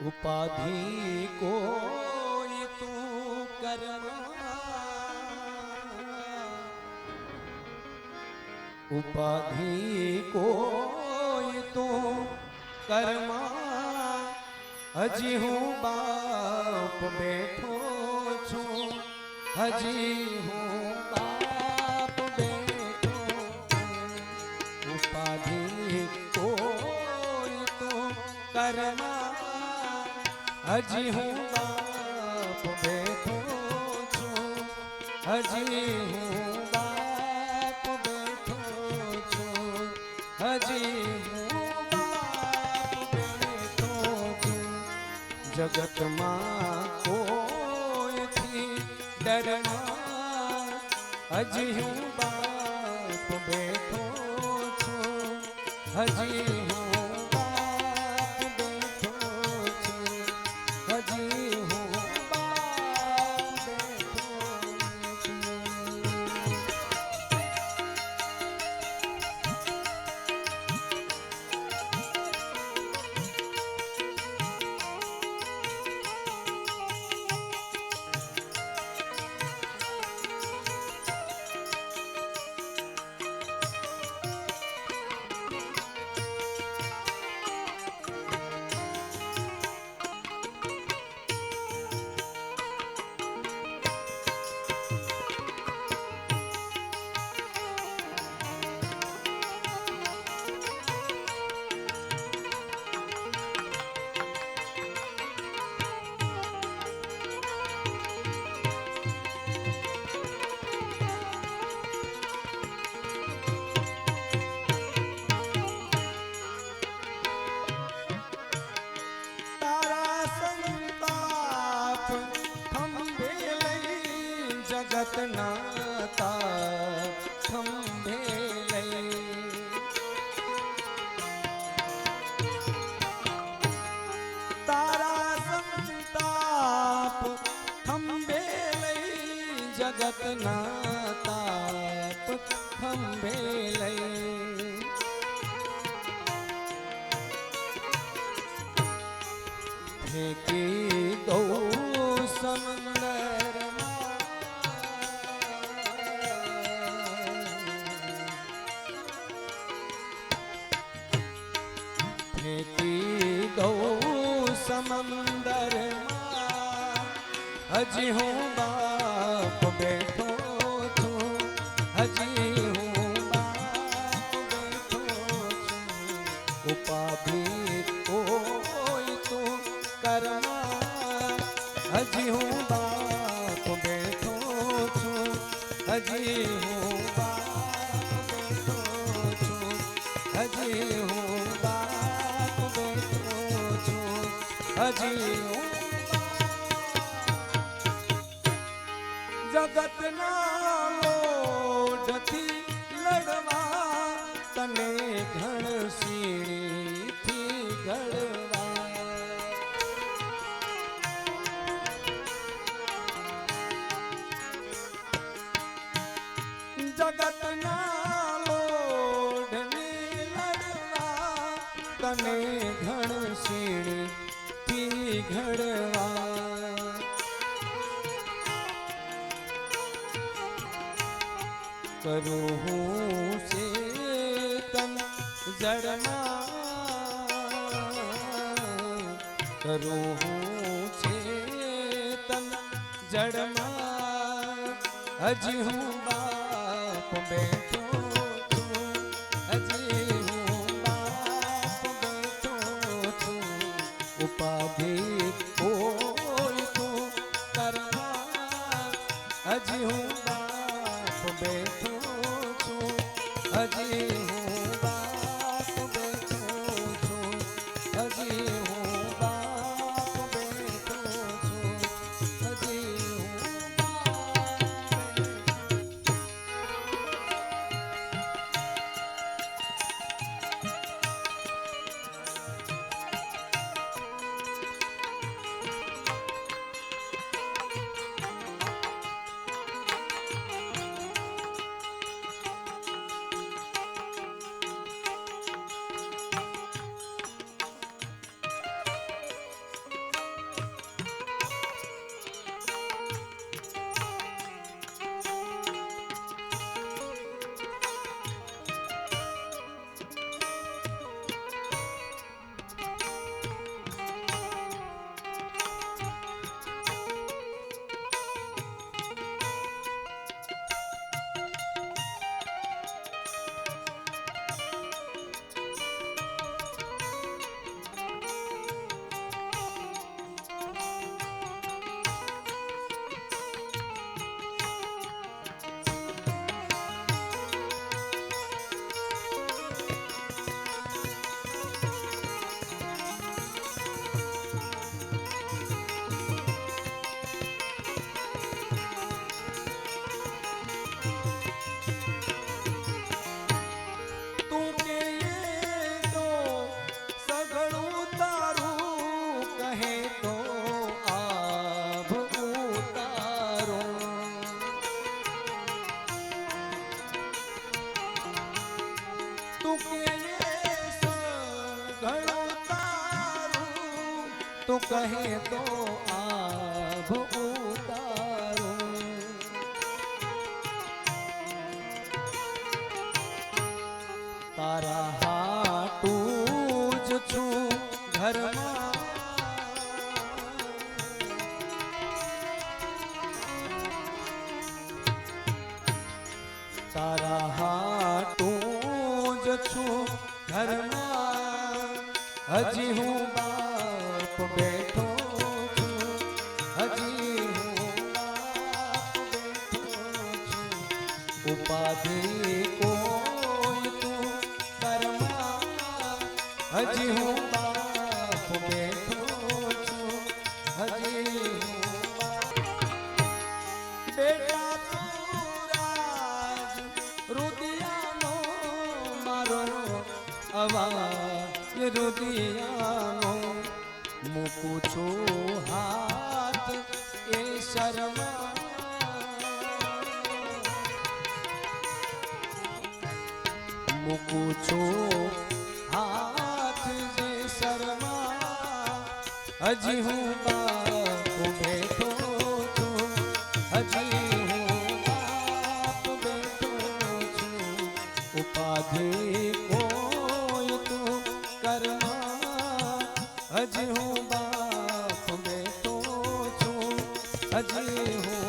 उपाधि कोई तू कर्मा, उपाधि कोई तू कर्मा, हजी हूँ बाप बैठो छू, हजी हूँ बाप बैठो छू। उपाधि कोई तू कर्मा, हजी हूँ बाप बैठो छू, हजी हूँ बाप बैठो छू, हजी हूँ बाप बैठो छू। जगत मां कोई थी डरमा, हजी हूँ बाप बैठो छू, हजी हूँ जगत नाता खंभे लई, तारा संताप खंभे लई, जगत नाताप खंभे लई। फेंकी दो समंदर फेंकी दो समंदर मां, हजी हूँ बाप बैठो छू, हजी हूँ बाप बैठो छू। उपाधि कोई तू कर्मा, हजी हूँ बाप बैठो छू, हजी हूँ बाप बैठो छू, हजी हूँ हजी हूँ। जगत ना लोढ़ती लड़वा, तने घण सीणी थी घड़वा। जगत ना लोढ़नी लड़वा, तने घण सीणी घड़वा। करूँ हूँ से तन जड़मा, करूँ हूँ से तन जड़मा, हजी हूँ बाप बैठो छू, हजी हूँ बाप बैठो छू। उपाधि कोई तू कर्मा, हजी हूँ बाप बैठो छू, हजी हूँ बाप बैठो छू, हजी हूँ बाप बैठो छू, हजी हूँ તું કહે તો આભ ઉતારું તારા હાટું જ છું ઘરમાં તારા હાટું જ છું ઘરમાં હજી હું બાપ બેઠો છું હજી હું બાપ બેઠો છું ઉપાધિ કોઈ તું કરમાં હજી હું બાપ બેઠો છું હજી હું બેટા તું રાજ રુદિયાનો મારો અવાજ રુદિયાનો મૂકું છું હાથ એ શર્મા મૂકું છું હાથ જે શર્મા હજી હું બાપ બેઠો છું હજી હું બાપ બેઠો છું ઉપાધિ કોઈ તું કરમાં હજી હું બાપ બેઠો છું હજી હું